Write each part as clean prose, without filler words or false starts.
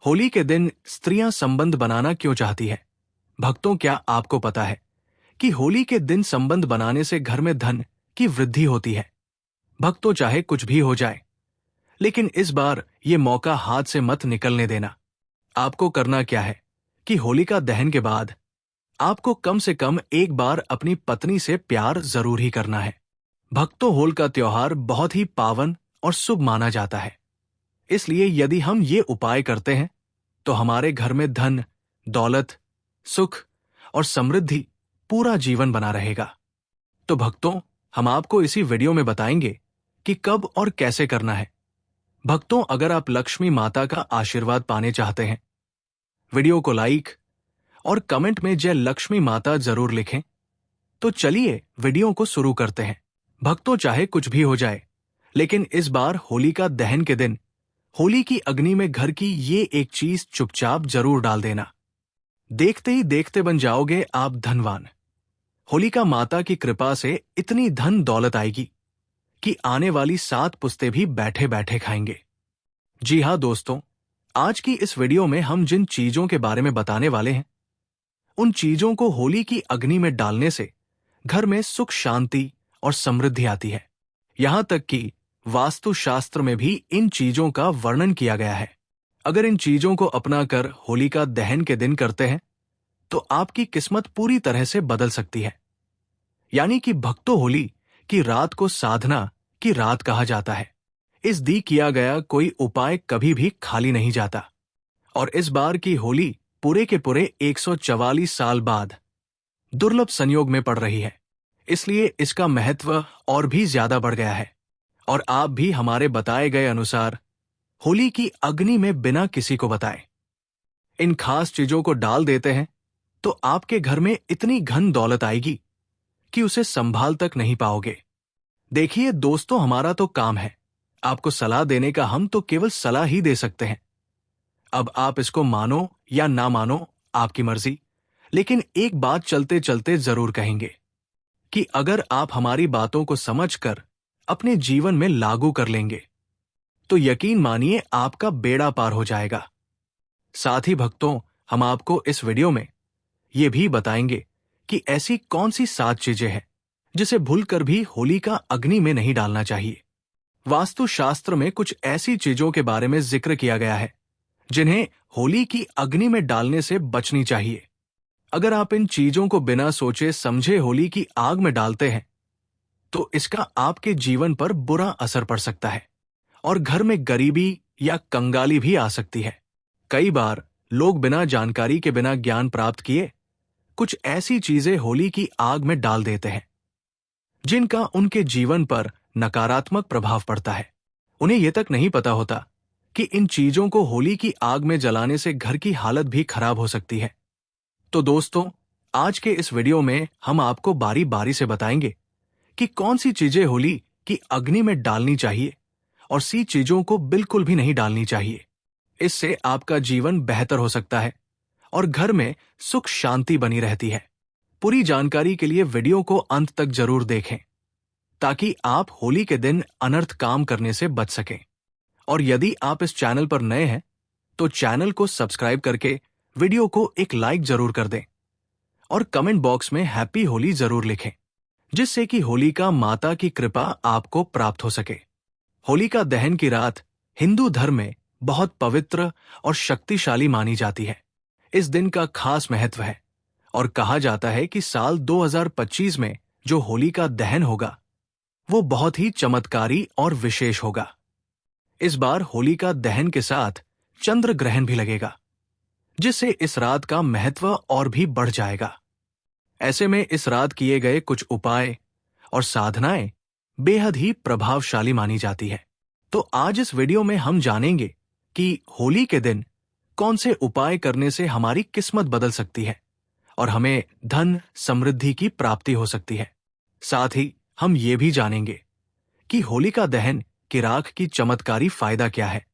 होली के दिन स्त्रियां संबंध बनाना क्यों चाहती है? भक्तों, क्या आपको पता है कि होली के दिन संबंध बनाने से घर में धन की वृद्धि होती है? भक्तों, चाहे कुछ भी हो जाए, लेकिन इस बार ये मौका हाथ से मत निकलने देना। आपको करना क्या है कि होलिका दहन के बाद आपको कम से कम एक बार अपनी पत्नी से प्यार जरूर ही करना है। भक्तों, होल का त्योहार बहुत ही पावन और शुभ माना जाता है। इसलिए यदि हम ये उपाय करते हैं तो हमारे घर में धन, दौलत, सुख और समृद्धि पूरा जीवन बना रहेगा। तो भक्तों, हम आपको इसी वीडियो में बताएंगे कि कब और कैसे करना है। भक्तों, अगर आप लक्ष्मी माता का आशीर्वाद पाने चाहते हैं, वीडियो को लाइक और कमेंट में जय लक्ष्मी माता जरूर लिखें। तो चलिए वीडियो को शुरू करते हैं। भक्तों, चाहे कुछ भी हो जाए, लेकिन इस बार होलिका दहन के दिन होली की अग्नि में घर की ये एक चीज चुपचाप जरूर डाल देना। देखते ही देखते बन जाओगे आप धनवान। होलिका माता की कृपा से इतनी धन दौलत आएगी कि आने वाली 7 पुस्ते भी बैठे बैठे खाएंगे। जी हाँ दोस्तों, आज की इस वीडियो में हम जिन चीजों के बारे में बताने वाले हैं, उन चीजों को होली की अग्नि में डालने से घर में सुख, शांति और समृद्धि आती है। यहां तक कि वास्तुशास्त्र में भी इन चीजों का वर्णन किया गया है। अगर इन चीजों को अपनाकर होलिका दहन के दिन करते हैं तो आपकी किस्मत पूरी तरह से बदल सकती है। यानी कि भक्तों, होली की रात को साधना की रात कहा जाता है। इस दी किया गया कोई उपाय कभी भी खाली नहीं जाता। और इस बार की होली पूरे के पूरे 144 साल बाद दुर्लभ संयोग में पड़ रही है। इसलिए इसका महत्व और भी ज्यादा बढ़ गया है। और आप भी हमारे बताए गए अनुसार होली की अग्नि में बिना किसी को बताए इन खास चीजों को डाल देते हैं तो आपके घर में इतनी धन दौलत आएगी कि उसे संभाल तक नहीं पाओगे। देखिए दोस्तों, हमारा तो काम है आपको सलाह देने का। हम तो केवल सलाह ही दे सकते हैं। अब आप इसको मानो या ना मानो, आपकी मर्जी। लेकिन एक बात चलते चलते जरूर कहेंगे कि अगर आप हमारी बातों को समझकर अपने जीवन में लागू कर लेंगे तो यकीन मानिए आपका बेड़ा पार हो जाएगा। साथ ही भक्तों, हम आपको इस वीडियो में यह भी बताएंगे कि ऐसी कौन सी 7 चीजें हैं जिसे भूलकर भी होली का अग्नि में नहीं डालना चाहिए। वास्तुशास्त्र में कुछ ऐसी चीजों के बारे में जिक्र किया गया है जिन्हें होली की अग्नि में डालने से बचनी चाहिए। अगर आप इन चीजों को बिना सोचे समझे होली की आग में डालते हैं तो इसका आपके जीवन पर बुरा असर पड़ सकता है और घर में गरीबी या कंगाली भी आ सकती है। कई बार लोग बिना जानकारी के, बिना ज्ञान प्राप्त किए कुछ ऐसी चीजें होली की आग में डाल देते हैं जिनका उनके जीवन पर नकारात्मक प्रभाव पड़ता है। उन्हें यह तक नहीं पता होता कि इन चीजों को होली की आग में जलाने से घर की हालत भी खराब हो सकती है। तो दोस्तों, आज के इस वीडियो में हम आपको बारी बारी से बताएंगे कि कौन सी चीजें होली की अग्नि में डालनी चाहिए और सी चीजों को बिल्कुल भी नहीं डालनी चाहिए। इससे आपका जीवन बेहतर हो सकता है और घर में सुख शांति बनी रहती है। पूरी जानकारी के लिए वीडियो को अंत तक जरूर देखें ताकि आप होली के दिन अनर्थ काम करने से बच सकें। और यदि आप इस चैनल पर नए हैं तो चैनल को सब्सक्राइब करके वीडियो को एक लाइक जरूर कर दें और कमेंट बॉक्स में हैप्पी होली जरूर लिखें, जिससे कि होलिका माता की कृपा आपको प्राप्त हो सके। होलिका दहन की रात हिंदू धर्म में बहुत पवित्र और शक्तिशाली मानी जाती है। इस दिन का खास महत्व है और कहा जाता है कि साल 2025 में जो होलिका दहन होगा वो बहुत ही चमत्कारी और विशेष होगा। इस बार होलिका दहन के साथ चंद्र ग्रहण भी लगेगा, जिससे इस रात का महत्व और भी बढ़ जाएगा। ऐसे में इस रात किए गए कुछ उपाय और साधनाएं बेहद ही प्रभावशाली मानी जाती है। तो आज इस वीडियो में हम जानेंगे कि होली के दिन कौन से उपाय करने से हमारी किस्मत बदल सकती है और हमें धन, समृद्धि की प्राप्ति हो सकती है। साथ ही हम ये भी जानेंगे कि होलिका दहन की राख की चमत्कारी फायदा क्या है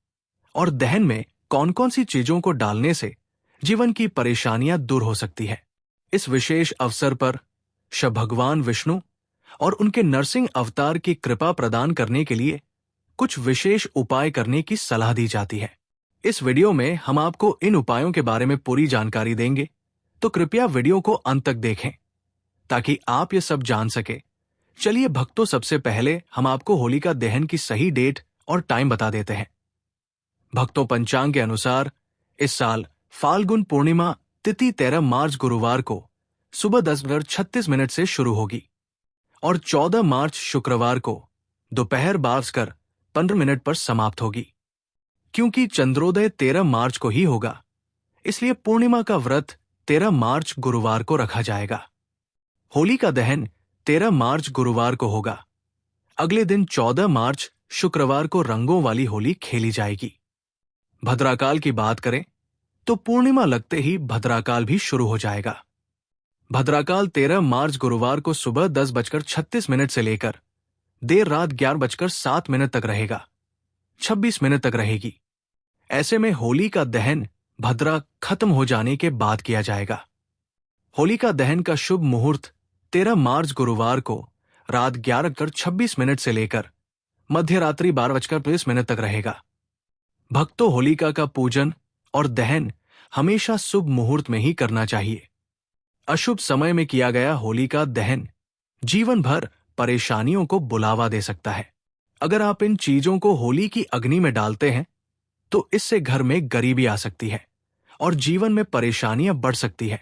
और दहन में कौन कौन सी चीजों को डालने से जीवन की परेशानियां दूर हो सकती है। इस विशेष अवसर पर शिव भगवान विष्णु और उनके नरसिंह अवतार की कृपा प्रदान करने के लिए कुछ विशेष उपाय करने की सलाह दी जाती है। इस वीडियो में हम आपको इन उपायों के बारे में पूरी जानकारी देंगे, तो कृपया वीडियो को अंत तक देखें ताकि आप ये सब जान सके। चलिए भक्तों, सबसे पहले हम आपको होलिका दहन की सही डेट और टाइम बता देते हैं। भक्तों, पंचांग के अनुसार इस साल फाल्गुन पूर्णिमा तिथि 13 मार्च गुरुवार को सुबह 10:36 से शुरू होगी और 14 मार्च शुक्रवार को दोपहर 12:15 पर समाप्त होगी। क्योंकि चंद्रोदय 13 मार्च को ही होगा, इसलिए पूर्णिमा का व्रत 13 मार्च गुरुवार को रखा जाएगा। होली का दहन 13 मार्च गुरुवार को होगा। अगले दिन 14 मार्च शुक्रवार को रंगों वाली होली खेली जाएगी। भद्राकाल की बात करें तो पूर्णिमा लगते ही भद्राकाल भी शुरू हो जाएगा। भद्राकाल 13 मार्च गुरुवार को सुबह 10:36 से लेकर देर रात 11:07 तक रहेगा, 26 मिनट तक रहेगी। ऐसे में होली का दहन भद्रा खत्म हो जाने के बाद किया जाएगा। होलिका दहन का शुभ मुहूर्त 13 मार्च गुरुवार को रात 11:26 से लेकर मध्यरात्रि 12:20 तक रहेगा। भक्तों, होलिका का पूजन और दहन हमेशा शुभ मुहूर्त में ही करना चाहिए। अशुभ समय में किया गया होलिका दहन जीवन भर परेशानियों को बुलावा दे सकता है। अगर आप इन चीजों को होली की अग्नि में डालते हैं तो इससे घर में गरीबी आ सकती है और जीवन में परेशानियां बढ़ सकती है।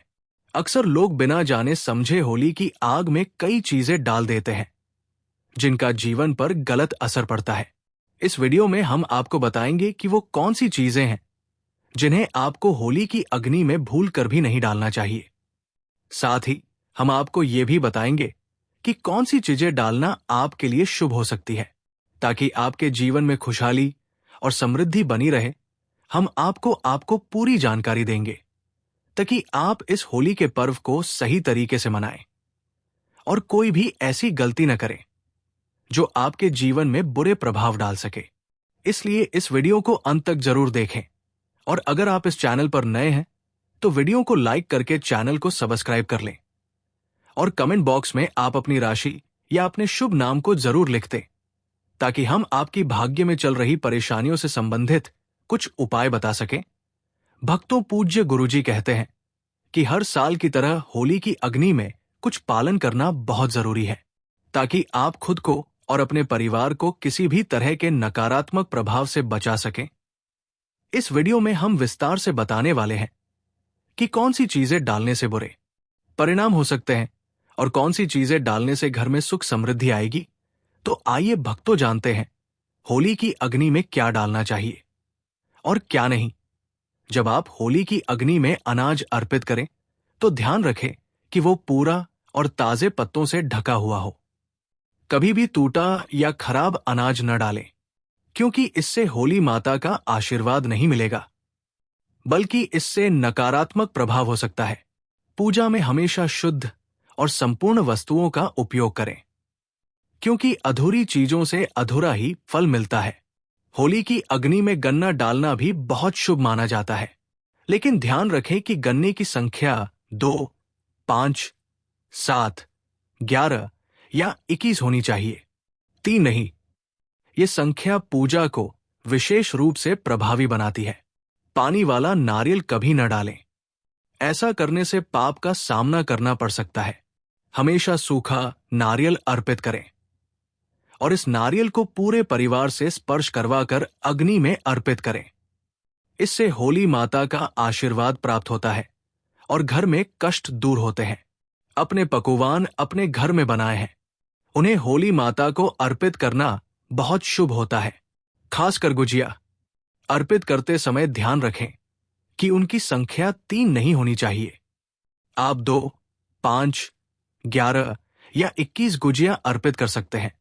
अक्सर लोग बिना जाने समझे होली की आग में कई चीजें डाल देते हैं, जिनका जीवन पर गलत असर पड़ता है। इस वीडियो में हम आपको बताएंगे कि वो कौन सी चीजें हैं जिन्हें आपको होली की अग्नि में भूल कर भी नहीं डालना चाहिए। साथ ही हम आपको ये भी बताएंगे कि कौन सी चीजें डालना आपके लिए शुभ हो सकती है, ताकि आपके जीवन में खुशहाली और समृद्धि बनी रहे। हम आपको पूरी जानकारी देंगे ताकि आप इस होली के पर्व को सही तरीके से मनाएं और कोई भी ऐसी गलती न करें जो आपके जीवन में बुरे प्रभाव डाल सके। इसलिए इस वीडियो को अंत तक जरूर देखें और अगर आप इस चैनल पर नए हैं तो वीडियो को लाइक करके चैनल को सब्सक्राइब कर लें और कमेंट बॉक्स में आप अपनी राशि या अपने शुभ नाम को जरूर लिख दें, ताकि हम आपकी भाग्य में चल रही परेशानियों से संबंधित कुछ उपाय बता सकें। भक्तों, पूज्य गुरुजी कहते हैं कि हर साल की तरह होली की अग्नि में कुछ पालन करना बहुत जरूरी है, ताकि आप खुद को और अपने परिवार को किसी भी तरह के नकारात्मक प्रभाव से बचा सकें। इस वीडियो में हम विस्तार से बताने वाले हैं कि कौन सी चीजें डालने से बुरे परिणाम हो सकते हैं और कौन सी चीजें डालने से घर में सुख समृद्धि आएगी। तो आइए भक्तों, जानते हैं होली की अग्नि में क्या डालना चाहिए और क्या नहीं। जब आप होली की अग्नि में अनाज अर्पित करें तो ध्यान रखें कि वो पूरा और ताजे पत्तों से ढका हुआ हो। कभी भी टूटा या खराब अनाज न डालें, क्योंकि इससे होली माता का आशीर्वाद नहीं मिलेगा, बल्कि इससे नकारात्मक प्रभाव हो सकता है। पूजा में हमेशा शुद्ध और संपूर्ण वस्तुओं का उपयोग करें, क्योंकि अधूरी चीजों से अधूरा ही फल मिलता है। होली की अग्नि में गन्ना डालना भी बहुत शुभ माना जाता है, लेकिन ध्यान रखें कि गन्ने की संख्या 2, 5, 7, 11 या 21 होनी चाहिए, 3 नहीं। ये संख्या पूजा को विशेष रूप से प्रभावी बनाती है। पानी वाला नारियल कभी न डालें, ऐसा करने से पाप का सामना करना पड़ सकता है। हमेशा सूखा नारियल अर्पित करें और इस नारियल को पूरे परिवार से स्पर्श करवाकर अग्नि में अर्पित करें। इससे होली माता का आशीर्वाद प्राप्त होता है और घर में कष्ट दूर होते हैं। अपने पकवान अपने घर में बनाए हैं, उन्हें होली माता को अर्पित करना बहुत शुभ होता है। खासकर गुजिया अर्पित करते समय ध्यान रखें कि उनकी संख्या 3 नहीं होनी चाहिए। आप 2, 5, 11 या 21 गुजिया अर्पित कर सकते हैं,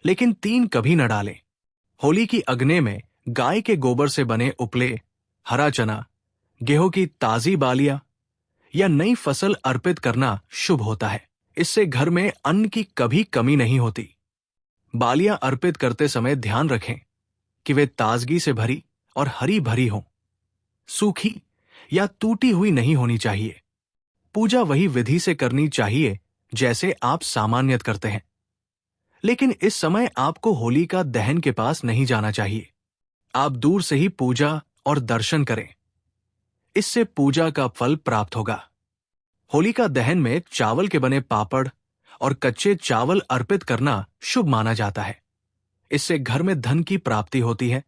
लेकिन 3 कभी न डालें। होली की अग्नि में गाय के गोबर से बने उपले, हरा चना, गेहूं की ताजी बालियां या नई फसल अर्पित करना शुभ होता है। इससे घर में अन्न की कभी कमी नहीं होती। बालियां अर्पित करते समय ध्यान रखें कि वे ताजगी से भरी और हरी भरी हों, सूखी या टूटी हुई नहीं होनी चाहिए। पूजा वही विधि से करनी चाहिए जैसे आप सामान्यत करते हैं, लेकिन इस समय आपको होलिका दहन के पास नहीं जाना चाहिए। आप दूर से ही पूजा और दर्शन करें। इससे पूजा का फल प्राप्त होगा। होलिका दहन में चावल के बने पापड़ और कच्चे चावल अर्पित करना शुभ माना जाता है। इससे घर में धन की प्राप्ति होती है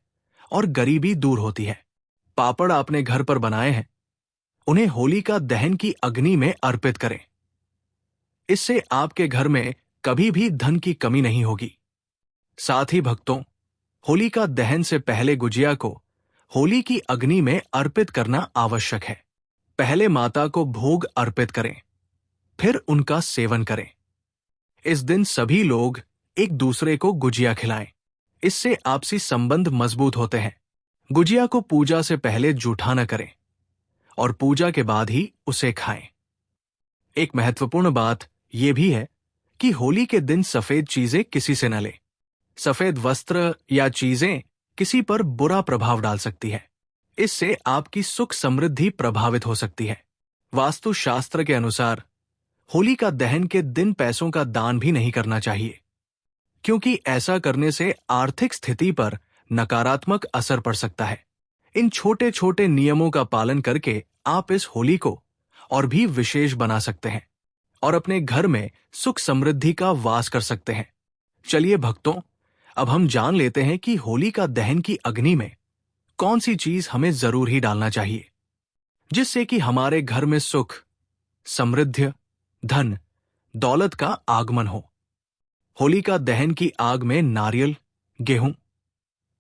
और गरीबी दूर होती है। पापड़ आपने घर पर बनाए हैं, उन्हें होलिका दहन की अग्नि में अर्पित करें। इससे आपके घर में कभी भी धन की कमी नहीं होगी। साथ ही भक्तों, होलिका दहन से पहले गुजिया को होली की अग्नि में अर्पित करना आवश्यक है। पहले माता को भोग अर्पित करें, फिर उनका सेवन करें। इस दिन सभी लोग एक दूसरे को गुजिया खिलाएं। इससे आपसी संबंध मजबूत होते हैं। गुजिया को पूजा से पहले जूठा न करें और पूजा के बाद ही उसे खाएं। एक महत्वपूर्ण बात यह भी है कि होली के दिन सफेद चीजें किसी से न लें। सफेद वस्त्र या चीजें किसी पर बुरा प्रभाव डाल सकती है। इससे आपकी सुख समृद्धि प्रभावित हो सकती है। वास्तु शास्त्र के अनुसार होलिका दहन के दिन पैसों का दान भी नहीं करना चाहिए, क्योंकि ऐसा करने से आर्थिक स्थिति पर नकारात्मक असर पड़ सकता है। इन छोटे छोटे नियमों का पालन करके आप इस होली को और भी विशेष बना सकते हैं और अपने घर में सुख समृद्धि का वास कर सकते हैं। चलिए भक्तों, अब हम जान लेते हैं कि होलिका दहन की अग्नि में कौन सी चीज हमें जरूर ही डालना चाहिए, जिससे कि हमारे घर में सुख, समृद्धि, धन, दौलत का आगमन हो। होलिका दहन की आग में नारियल, गेहूं,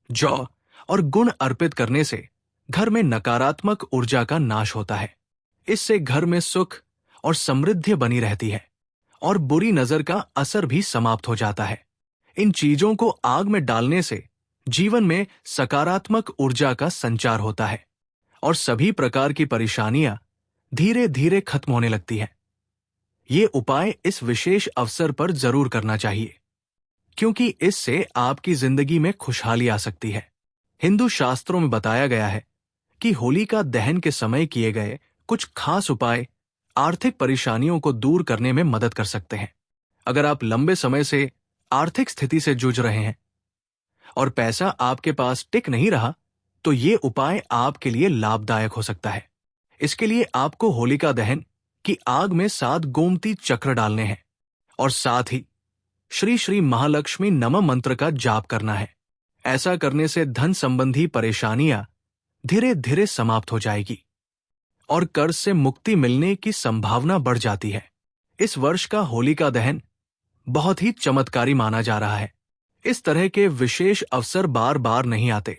जौ और गुड़ अर्पित करने से घर में नकारात्मक ऊर्जा का नाश होता है। इससे घर में सुख और समृद्धि बनी रहती है और बुरी नजर का असर भी समाप्त हो जाता है। इन चीजों को आग में डालने से जीवन में सकारात्मक ऊर्जा का संचार होता है और सभी प्रकार की परेशानियां धीरे धीरे खत्म होने लगती हैं। ये उपाय इस विशेष अवसर पर जरूर करना चाहिए, क्योंकि इससे आपकी जिंदगी में खुशहाली आ सकती है। हिंदू शास्त्रों में बताया गया है कि होलिका दहन के समय किए गए कुछ खास उपाय आर्थिक परेशानियों को दूर करने में मदद कर सकते हैं। अगर आप लंबे समय से आर्थिक स्थिति से जूझ रहे हैं और पैसा आपके पास टिक नहीं रहा, तो ये उपाय आपके लिए लाभदायक हो सकता है। इसके लिए आपको होलिका दहन की आग में 7 गोमती चक्र डालने हैं और साथ ही श्री श्री महालक्ष्मी नमः मंत्र का जाप करना है। ऐसा करने से धन संबंधी परेशानियां धीरे धीरे समाप्त हो जाएगी और कर्ज से मुक्ति मिलने की संभावना बढ़ जाती है। इस वर्ष का होलिका दहन बहुत ही चमत्कारी माना जा रहा है। इस तरह के विशेष अवसर बार बार नहीं आते,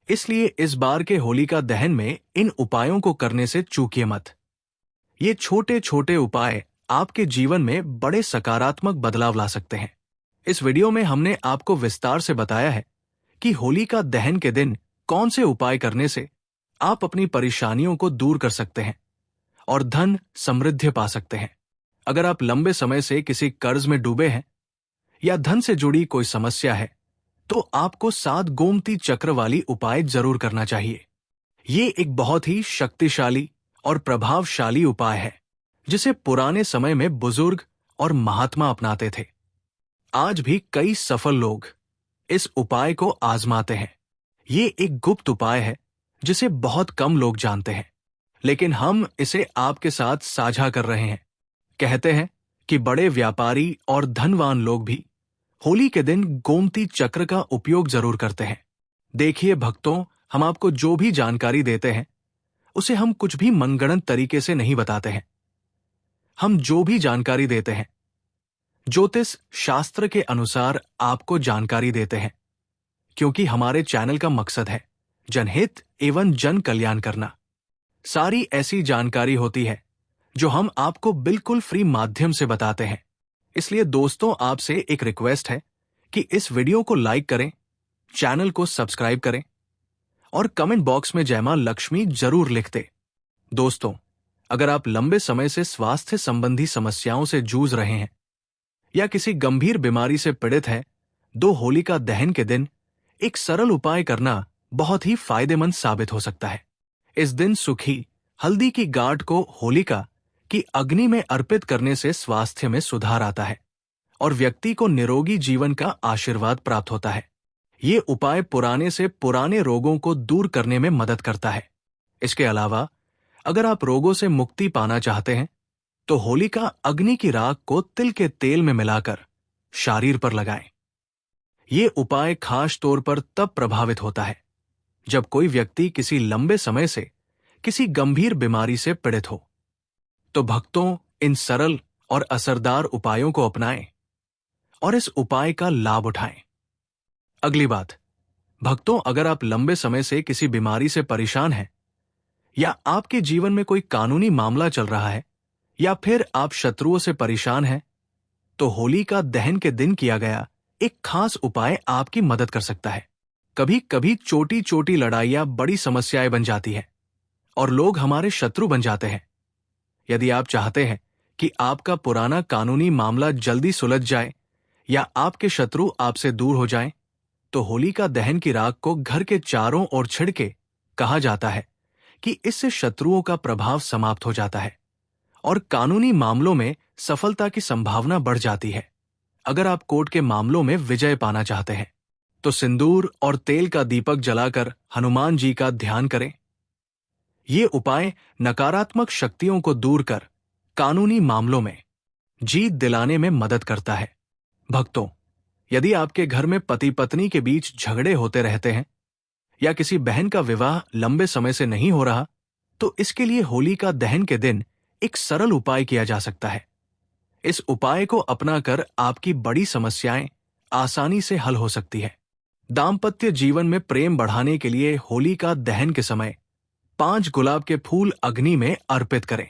इसलिए इस बार के होलिका दहन में इन उपायों को करने से चूकिए मत। ये छोटे छोटे उपाय आपके जीवन में बड़े सकारात्मक बदलाव ला सकते हैं। इस वीडियो में हमने आपको विस्तार से बताया है कि होलिका दहन के दिन कौन से उपाय करने से आप अपनी परेशानियों को दूर कर सकते हैं और धन समृद्धि पा सकते हैं। अगर आप लंबे समय से किसी कर्ज में डूबे हैं या धन से जुड़ी कोई समस्या है, तो आपको 7 गोमती चक्र वाली उपाय जरूर करना चाहिए। ये एक बहुत ही शक्तिशाली और प्रभावशाली उपाय है, जिसे पुराने समय में बुजुर्ग और महात्मा अपनाते थे। आज भी कई सफल लोग इस उपाय को आजमाते हैं। ये एक गुप्त उपाय है जिसे बहुत कम लोग जानते हैं, लेकिन हम इसे आपके साथ साझा कर रहे हैं। कहते हैं कि बड़े व्यापारी और धनवान लोग भी होली के दिन गोमती चक्र का उपयोग जरूर करते हैं। देखिए भक्तों, हम आपको जो भी जानकारी देते हैं उसे हम कुछ भी मनगढ़ंत तरीके से नहीं बताते हैं। हम जो भी जानकारी देते हैं ज्योतिष शास्त्र के अनुसार आपको जानकारी देते हैं, क्योंकि हमारे चैनल का मकसद है जनहित एवं जन कल्याण करना। सारी ऐसी जानकारी होती है जो हम आपको बिल्कुल फ्री माध्यम से बताते हैं। इसलिए दोस्तों, आपसे एक रिक्वेस्ट है कि इस वीडियो को लाइक करें, चैनल को सब्सक्राइब करें और कमेंट बॉक्स में जय मां लक्ष्मी जरूर लिख दें। दोस्तों, अगर आप लंबे समय से स्वास्थ्य संबंधी समस्याओं से जूझ रहे हैं या किसी गंभीर बीमारी से पीड़ित हैं, तो होलिका दहन के दिन एक सरल उपाय करना बहुत ही फायदेमंद साबित हो सकता है। इस दिन सूखी हल्दी की गांठ को होलिका की अग्नि में अर्पित करने से स्वास्थ्य में सुधार आता है और व्यक्ति को निरोगी जीवन का आशीर्वाद प्राप्त होता है। ये उपाय पुराने से पुराने रोगों को दूर करने में मदद करता है। इसके अलावा अगर आप रोगों से मुक्ति पाना चाहते हैं तो होलिका अग्नि की राख को तिल के तेल में मिलाकर शरीर पर लगाएं। ये उपाय खास तौर पर तब प्रभावित होता है जब कोई व्यक्ति किसी लंबे समय से किसी गंभीर बीमारी से पीड़ित हो। तो भक्तों, इन सरल और असरदार उपायों को अपनाएं और इस उपाय का लाभ उठाएं। अगली बात, भक्तों, अगर आप लंबे समय से किसी बीमारी से परेशान हैं या आपके जीवन में कोई कानूनी मामला चल रहा है या फिर आप शत्रुओं से परेशान हैं, तो होलिका दहन के दिन किया गया एक खास उपाय आपकी मदद कर सकता है। कभी कभी छोटी छोटी लड़ाइयां बड़ी समस्याएं बन जाती हैं और लोग हमारे शत्रु बन जाते हैं। यदि आप चाहते हैं कि आपका पुराना कानूनी मामला जल्दी सुलझ जाए या आपके शत्रु आपसे दूर हो जाएं, तो होलिका दहन की राख को घर के चारों ओर छिड़के कहा जाता है कि इससे शत्रुओं का प्रभाव समाप्त हो जाता है और कानूनी मामलों में सफलता की संभावना बढ़ जाती है। अगर आप कोर्ट के मामलों में विजय पाना चाहते हैं तो सिंदूर और तेल का दीपक जलाकर हनुमान जी का ध्यान करें। ये उपाय नकारात्मक शक्तियों को दूर कर कानूनी मामलों में जीत दिलाने में मदद करता है। भक्तों, यदि आपके घर में पति पत्नी के बीच झगड़े होते रहते हैं या किसी बहन का विवाह लंबे समय से नहीं हो रहा, तो इसके लिए होलिका दहन के दिन एक सरल उपाय किया जा सकता है। इस उपाय को अपनाकर आपकी बड़ी समस्याएं आसानी से हल हो सकती है। दाम्पत्य जीवन में प्रेम बढ़ाने के लिए होलिका दहन के समय 5 गुलाब के फूल अग्नि में अर्पित करें।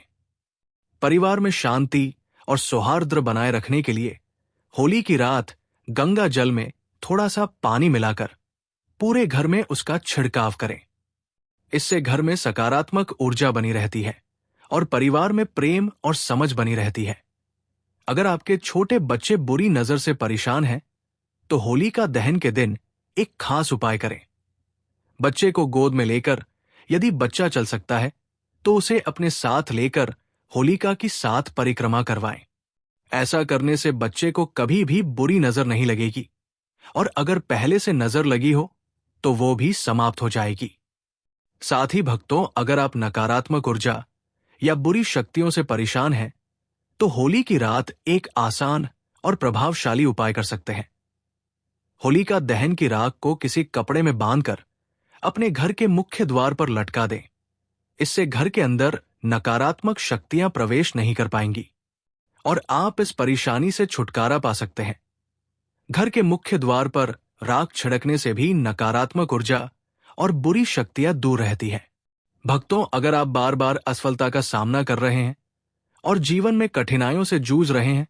परिवार में शांति और सौहार्द बनाए रखने के लिए होली की रात गंगा जल में थोड़ा सा पानी मिलाकर पूरे घर में उसका छिड़काव करें। इससे घर में सकारात्मक ऊर्जा बनी रहती है और परिवार में प्रेम और समझ बनी रहती है। अगर आपके छोटे बच्चे बुरी नजर से परेशान हैं, तो होलिका दहन के दिन एक खास उपाय करें। बच्चे को गोद में लेकर, यदि बच्चा चल सकता है तो उसे अपने साथ लेकर होलिका की 7 परिक्रमा करवाएं। ऐसा करने से बच्चे को कभी भी बुरी नजर नहीं लगेगी और अगर पहले से नजर लगी हो तो वो भी समाप्त हो जाएगी। साथ ही भक्तों, अगर आप नकारात्मक ऊर्जा या बुरी शक्तियों से परेशान हैं, तो होली की रात एक आसान और प्रभावशाली उपाय कर सकते हैं। होलिका दहन की राख को किसी कपड़े में बांधकर अपने घर के मुख्य द्वार पर लटका दें। इससे घर के अंदर नकारात्मक शक्तियां प्रवेश नहीं कर पाएंगी और आप इस परेशानी से छुटकारा पा सकते हैं। घर के मुख्य द्वार पर राख छिड़कने से भी नकारात्मक ऊर्जा और बुरी शक्तियां दूर रहती हैं। भक्तों, अगर आप बार बार असफलता का सामना कर रहे हैं और जीवन में कठिनाइयों से जूझ रहे हैं,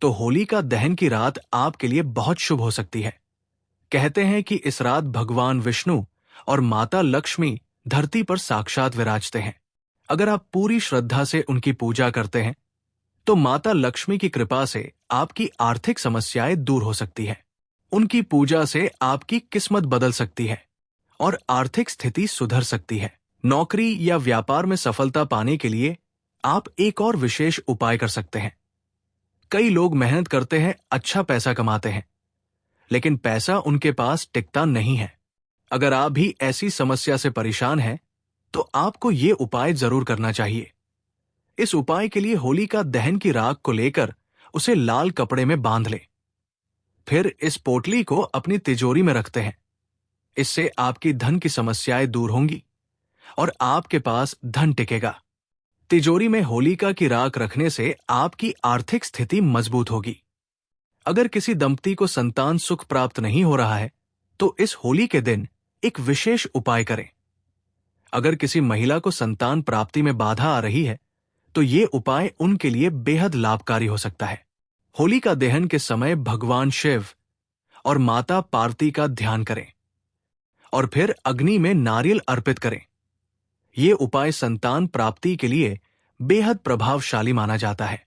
तो होलिका दहन की रात आपके लिए बहुत शुभ हो सकती है। कहते हैं कि इस रात भगवान विष्णु और माता लक्ष्मी धरती पर साक्षात विराजते हैं। अगर आप पूरी श्रद्धा से उनकी पूजा करते हैं, तो माता लक्ष्मी की कृपा से आपकी आर्थिक समस्याएं दूर हो सकती है। उनकी पूजा से आपकी किस्मत बदल सकती है और आर्थिक स्थिति सुधर सकती है। नौकरी या व्यापार में सफलता पाने के लिए आप एक और विशेष उपाय कर सकते हैं। कई लोग मेहनत करते हैं, अच्छा पैसा कमाते हैं, लेकिन पैसा उनके पास टिकता नहीं है। अगर आप भी ऐसी समस्या से परेशान हैं, तो आपको ये उपाय जरूर करना चाहिए। इस उपाय के लिए होलिका दहन की राख को लेकर उसे लाल कपड़े में बांध लें। फिर इस पोटली को अपनी तिजोरी में रखते हैं। इससे आपकी धन की समस्याएं दूर होंगी और आपके पास धन टिकेगा। तिजोरी में होलिका की राख रखने से आपकी आर्थिक स्थिति मजबूत होगी। अगर किसी दंपति को संतान सुख प्राप्त नहीं हो रहा है, तो इस होली के दिन एक विशेष उपाय करें। अगर किसी महिला को संतान प्राप्ति में बाधा आ रही है, तो ये उपाय उनके लिए बेहद लाभकारी हो सकता है। होलिका दहन के समय भगवान शिव और माता पार्वती का ध्यान करें और फिर अग्नि में नारियल अर्पित करें। ये उपाय संतान प्राप्ति के लिए बेहद प्रभावशाली माना जाता है।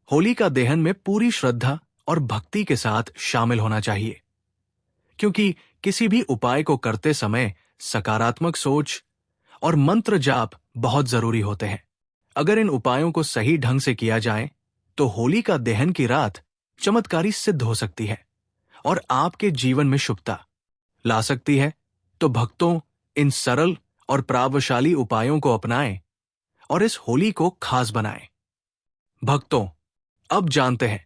होलिका दहन में पूरी श्रद्धा और भक्ति के साथ शामिल होना चाहिए, क्योंकि किसी भी उपाय को करते समय सकारात्मक सोच और मंत्र जाप बहुत जरूरी होते हैं। अगर इन उपायों को सही ढंग से किया जाए, तो होलिका दहन की रात चमत्कारी सिद्ध हो सकती है और आपके जीवन में शुभता ला सकती है, तो भक्तों इन सरल और प्रभावशाली उपायों को अपनाएं और इस होली को खास बनाएं। भक्तों, अब जानते हैं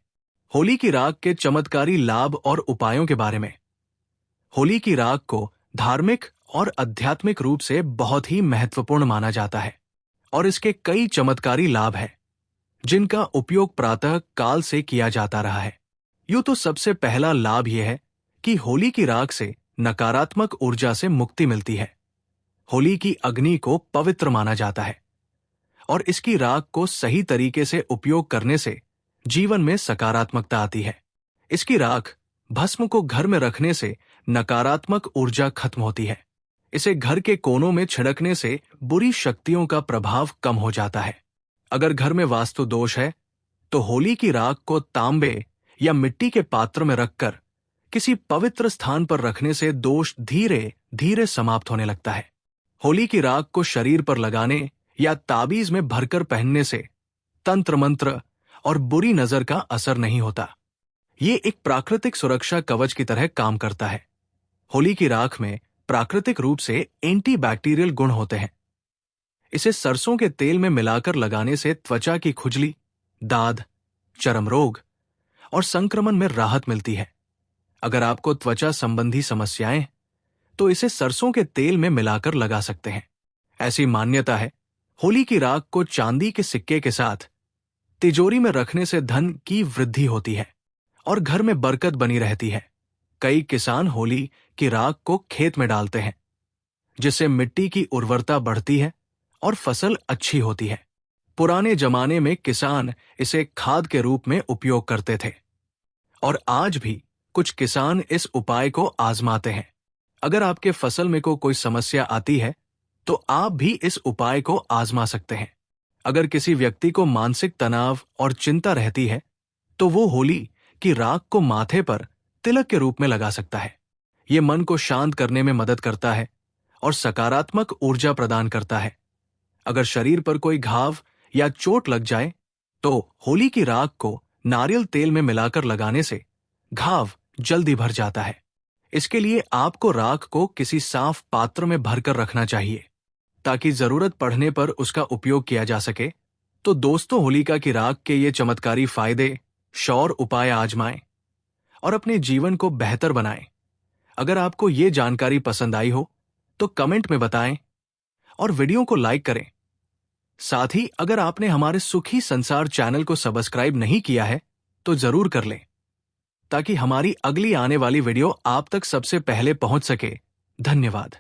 होली की राख के चमत्कारी लाभ और उपायों के बारे में। होली की राख को धार्मिक और आध्यात्मिक रूप से बहुत ही महत्वपूर्ण माना जाता है और इसके कई चमत्कारी लाभ हैं, जिनका उपयोग प्रातः काल से किया जाता रहा है। यूं तो सबसे पहला लाभ यह है कि होली की राख से नकारात्मक ऊर्जा से मुक्ति मिलती है। होली की अग्नि को पवित्र माना जाता है और इसकी राख को सही तरीके से उपयोग करने से जीवन में सकारात्मकता आती है। इसकी राख भस्म को घर में रखने से नकारात्मक ऊर्जा खत्म होती है। इसे घर के कोनों में छिड़कने से बुरी शक्तियों का प्रभाव कम हो जाता है। अगर घर में वास्तु दोष है, तो होली की राख को तांबे या मिट्टी के पात्र में रखकर किसी पवित्र स्थान पर रखने से दोष धीरे धीरे समाप्त होने लगता है। होली की राख को शरीर पर लगाने या ताबीज में भरकर पहनने से तंत्र मंत्र और बुरी नजर का असर नहीं होता। ये एक प्राकृतिक सुरक्षा कवच की तरह काम करता है। होली की राख में प्राकृतिक रूप से एंटीबैक्टीरियल गुण होते हैं। इसे सरसों के तेल में मिलाकर लगाने से त्वचा की खुजली, दाद, चर्म रोग और संक्रमण में राहत मिलती है। अगर आपको त्वचा संबंधी समस्याएं, तो इसे सरसों के तेल में मिलाकर लगा सकते हैं। ऐसी मान्यता है, होली की राख को चांदी के सिक्के के साथ तिजोरी में रखने से धन की वृद्धि होती है और घर में बरकत बनी रहती है। कई किसान होली की राख को खेत में डालते हैं, जिससे मिट्टी की उर्वरता बढ़ती है और फसल अच्छी होती है। पुराने जमाने में किसान इसे खाद के रूप में उपयोग करते थे और आज भी कुछ किसान इस उपाय को आजमाते हैं। अगर आपके फसल में कोई समस्या आती है, तो आप भी इस उपाय को आजमा सकते हैं। अगर किसी व्यक्ति को मानसिक तनाव और चिंता रहती है, तो वो होली की राख को माथे पर तिलक के रूप में लगा सकता है। ये मन को शांत करने में मदद करता है और सकारात्मक ऊर्जा प्रदान करता है। अगर शरीर पर कोई घाव या चोट लग जाए, तो होली की राख को नारियल तेल में मिलाकर लगाने से घाव जल्दी भर जाता है। इसके लिए आपको राख को किसी साफ पात्र में भरकर रखना चाहिए, ताकि जरूरत पड़ने पर उसका उपयोग किया जा सके। तो दोस्तों, होलिका की राख के ये चमत्कारी फायदे, सौर उपाय आजमाएं और अपने जीवन को बेहतर बनाएं। अगर आपको ये जानकारी पसंद आई हो, तो कमेंट में बताएं और वीडियो को लाइक करें। साथ ही अगर आपने हमारे सुखी संसार चैनल को सब्सक्राइब नहीं किया है, तो जरूर कर लें, ताकि हमारी अगली आने वाली वीडियो आप तक सबसे पहले पहुंच सके। धन्यवाद।